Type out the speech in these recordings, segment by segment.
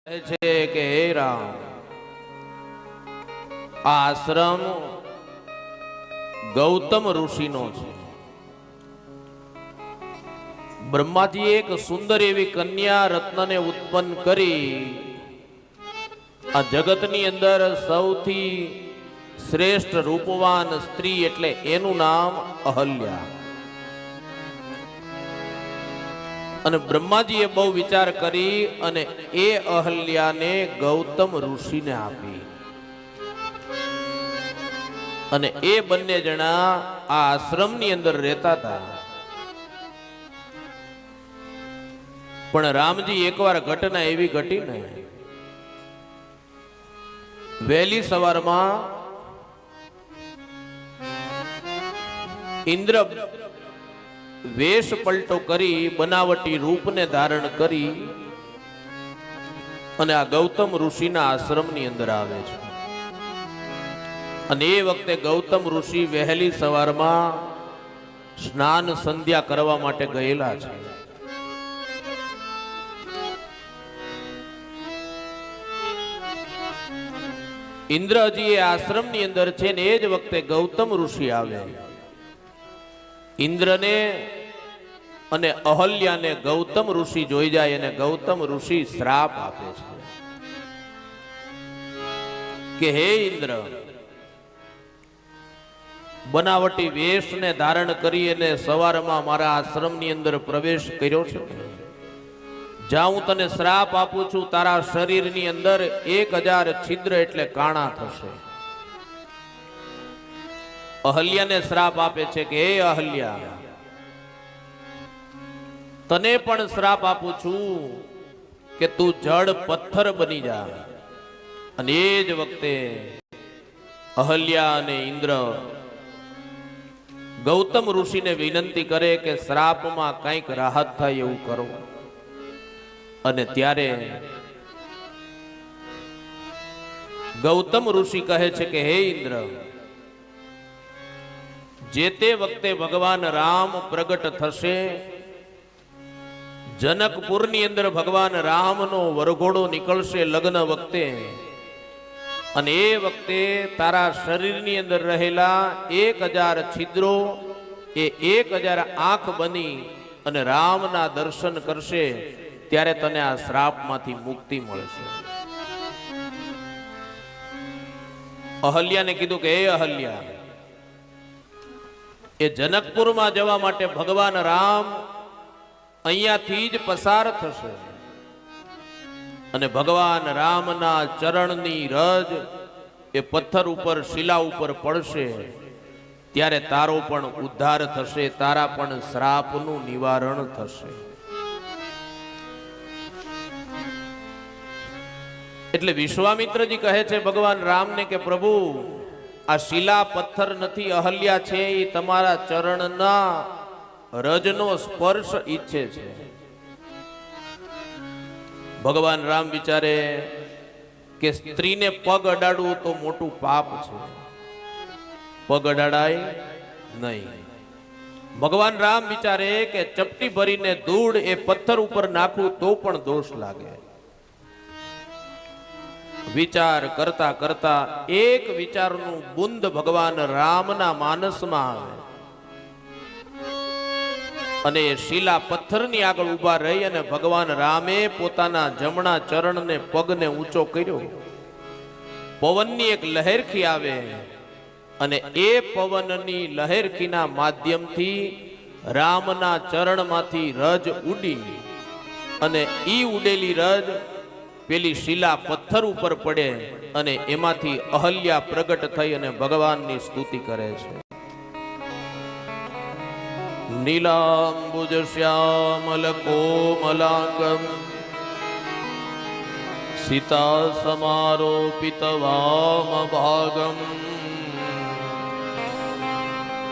છે કે હે રામ, આ આશ્રમ ગૌતમ ઋષિનો છે. બ્રહ્માજી એક સુંદર એવી કન્યા રત્નને ઉત્પન્ન કરી આ જગતની અંદર સૌથી શ્રેષ્ઠ રૂપવાન સ્ત્રી એટલે એનું નામ અહલ્યા. અને બ્રહ્માજીએ બહુ વિચાર કરી અને એ અહલ્યાને ગૌતમ ઋષિને આપી. અને એ બંને જણા આ આશ્રમની અંદર રહેતા હતા. પણ રામજી એકવાર ઘટના એવી ઘટી ને, વહેલી સવારમાં ઇન્દ્ર વેશ પલટો કરી બનાવટી રૂપને ધારણ કરી અને આ ગૌતમ ઋષિના આશ્રમની અંદર આવે છે. અને એ વખતે ગૌતમ ઋષિ વહેલી સવારમાં સ્નાન સંધ્યા કરવા માટે ગયેલા છે. ઇન્દ્રજી એ આશ્રમની અંદર છે ને એ જ વખતે ગૌતમ ઋષિ આવે. ઇન્દ્રને અને અહલ્યાને ગૌતમ ઋષિ જોઈ જાય અને ગૌતમ ઋષિ શ્રાપ આપે છે કે હે ઇન્દ્ર, બનાવટી વેશને ધારણ કરી અને સવારમાં મારા આશ્રમની અંદર પ્રવેશ કર્યો છે. જ્યાં હું તને શ્રાપ આપું છું, તારા શરીરની અંદર 1000 છિદ્ર એટલે કાણા થશે. અહલ્યાને શ્રાપ આપે છે કે હે અહલ્યા, તને પણ શ્રાપ આપું છું કે તું જડ પથ્થર બની જા. અને એ જ વખતે અહલ્યા અને ઇન્દ્ર ગૌતમ ઋષિને વિનંતી કરે કે શ્રાપમાં કંઈક રાહત થાય એવું કરો. અને ત્યારે ગૌતમ ઋષિ કહે છે કે હે ઇન્દ્ર, જે તે વખતે ભગવાન રામ પ્રગટ થશે, જનકપુરની અંદર ભગવાન રામનો વરઘોડો નીકળશે લગ્ન વખતે, અને એ વખતે તારા શરીરની અંદર રહેલા 1000 છિદ્રો એ 1000 આંખ બની અને રામના દર્શન કરશે, ત્યારે તને આ શ્રાપમાંથી મુક્તિ મળશે. અહલ્યાને કીધું કે હે અહલ્યા, એ જનકપુરમાં જવા માટે ભગવાન રામ અહીંયાથી જ પસાર થશે અને ભગવાન રામના ચરણની રજ એ પથ્થર ઉપર શિલા ઉપર પડશે, ત્યારે તારો પણ ઉદ્ધાર થશે, તારા પણ શ્રાપનું નિવારણ થશે. એટલે વિશ્વામિત્રજી કહે છે ભગવાન રામને કે પ્રભુ, આ શિલા પથ્થર નથી, અહલ્યા છે એ તમારા ચરણના રજનો સ્પર્શ ઈચ્છે છે. ભગવાન રામ વિચારે કે સ્ત્રીને પગ અડાડવું તો મોટું પાપ છે, પગ અડાડાય નહીં. ભગવાન રામ વિચારે કે ચપટી ભરીને ધૂળ એ પથ્થર ઉપર નાખવું તો પણ દોષ લાગે. વિચાર કરતા કરતા એક વિચારનું બુંદ ભગવાન રામના માનસમાં આવે અને શિલા પથ્થરની આગળ ઊભા રહી અને ભગવાન રામે પોતાના જમણા ચરણને પગને ઊંચો કર્યો. પવનની એક લહેરખી આવે અને એ પવનની લહેરખીના માધ્યમથી રામના ચરણમાંથી રજ ઉડી અને ઈ ઉડેલી રજ પેલી શિલા પથ્થર ઉપર પડે અને એમાંથી અહલ્યા પ્રગટ થઈ અને ભગવાનની સ્તુતિ કરે છે. નીલાંબુજ શ્યામલ કોમલાંગમ સીતા સમારોપિત વામ ભાગમ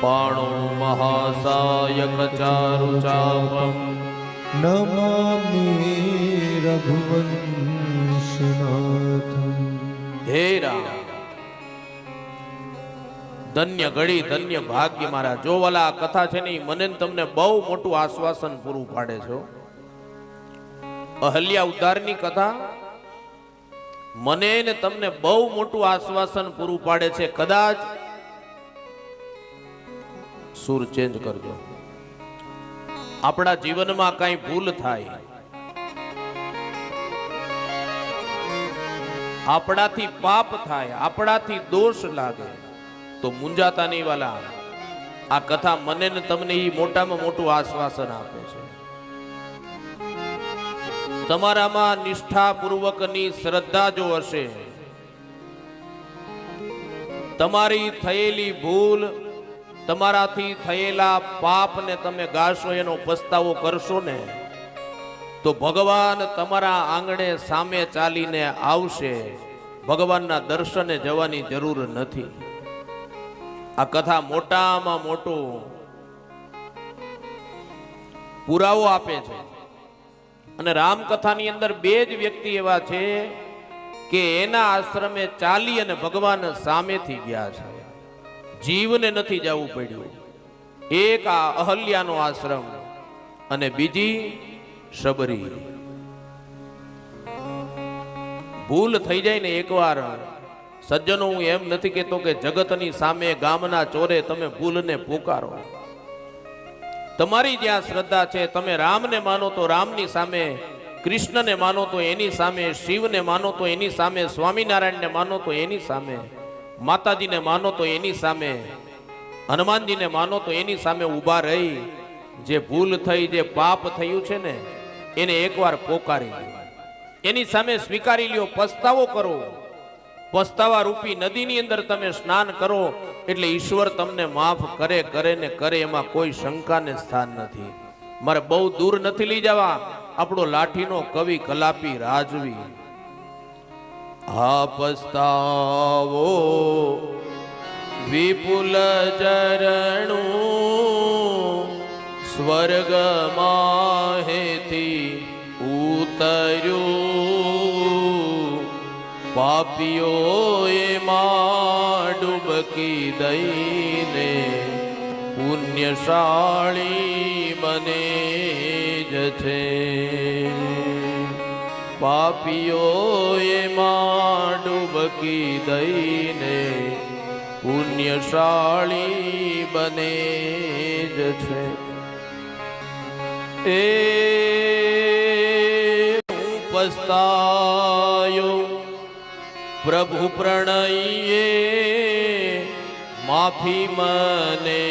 પાણો મહાસાયક ચારુ ચાપમ નમામિ રઘુવંશનાથમ. હે રામ, ધન્ય ઘડી ધન્ય ભાગ્ય મારા. જો વાલા આ કથા છે ને મને તમને બહુ મોટું આશ્વાસન પૂરું પાડે છે. અહલ્યા ઉદ્ધારની કથા મને ને તમને બહુ મોટું આશ્વાસન પૂરું પાડે છે. કદાચ સુર ચેન્જ કરજો. આપણા જીવનમાં કઈ ભૂલ થાય, આપણાથી પાપ થાય, આપણાથી દોષ લાગે તો મુંજાતા નહીં વાલા. આ કથા મને ને તમને એ મોટામાં મોટું આશ્વાસન આપે છે. તમારામાં નિષ્ઠાપૂર્વકની શ્રદ્ધા જો હશે, તમારી થયેલી ભૂલ, તમારાથી થયેલા પાપને તમે ગાશો, એનો પસ્તાવો કરશો ને, તો ભગવાન તમારા આંગણે સામે ચાલીને આવશે. ભગવાનના દર્શને જવાની જરૂર નથી. આ કથા મોટામાં મોટો પુરાવો આપે છે. અને રામકથાની અંદર બે જ વ્યક્તિ એવા છે કે એના આશ્રમે ચાલી અને ભગવાન સામેથી ગયા છે. જીવને નથી જવું પડ્યું. એક આ અહલ્યાનો આશ્રમ અને બીજી શબરી. ભૂલ થઈ જાય ને એકવાર, સજ્જનો, હું એમ નથી કહેતો કે જગતની સામે, ગામના ચોરે તમે ભૂલને પોકારો. તમારી જ્યાં શ્રદ્ધા છે, તમે રામને માનો તો રામની સામે, કૃષ્ણને માનો તો એની સામે, શિવને માનો તો એની સામે, સ્વામિનારાયણને માનો તો એની સામે, માતાજીને માનો તો એની સામે, હનુમાનજીને માનો તો એની સામે ઊભા રહી જે ભૂલ થઈ, જે પાપ થયું છે ને, એને એકવાર પોકારી લો, એની સામે સ્વીકારી લ્યો, પસ્તાવો કરો. પસ્તાવા રૂપી નદીની અંદર તમે સ્નાન કરો એટલે ઈશ્વર તમને માફ કરે, કરે ને કરે, એમાં કોઈ શંકાને સ્થાન નથી. મારે બહુ દૂર નથી લઈ જવા. આપણો લાઠીનો કવિ કલાપી રાજવી. હા પસ્તાવો વિપુલ ચરણું, સ્વર્ગમાં હેથી ઉતર્યું, પાપીઓ એમાં ડૂબકી દઈને પુણ્યશાળી બને જ છે. પાપીઓ એમાં ડૂબકી દઈને પુણ્યશાળી બને જ છે. એ હું પસ્તાયો પ્રભુ પ્રણયે, માફી મને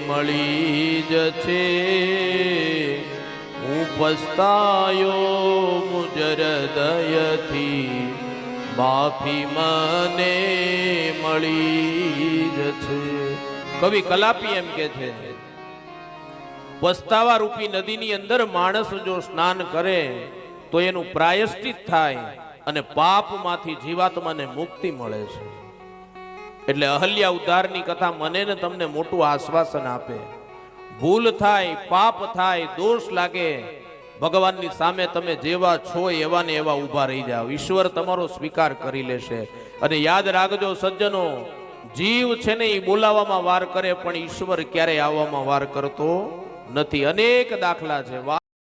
મળી જ છે. હું પસ્તાયો મુજ હૃદયથી, માફી મને મળી જ છે. કવિ કલાપી એમ કે છે, પસ્તાવા રૂપી નદીની અંદર માણસ જો સ્નાન કરે તો એનું પ્રાયશ્ચિત થાય અને પાપમાંથી જીવાત્માને મુક્તિ મળે છે. એટલે અહલ્યા ઉદ્ધારની કથા મને ને તમને મોટું આશ્વાસન આપે. ભૂલ થાય, પાપ થાય, દોષ લાગે, ભગવાનની સામે તમે જેવા છો એવા ને એવા ઊભા રહી જાઓ. ઈશ્વર તમારો સ્વીકાર કરી લેશે. અને યાદ રાખજો સજ્જનો, જીવ છે ને એ બોલાવવામાં વાર કરે, પણ ઈશ્વર ક્યારેય આવવામાં વાર કરતો નથી. અનેક દાખલા છે.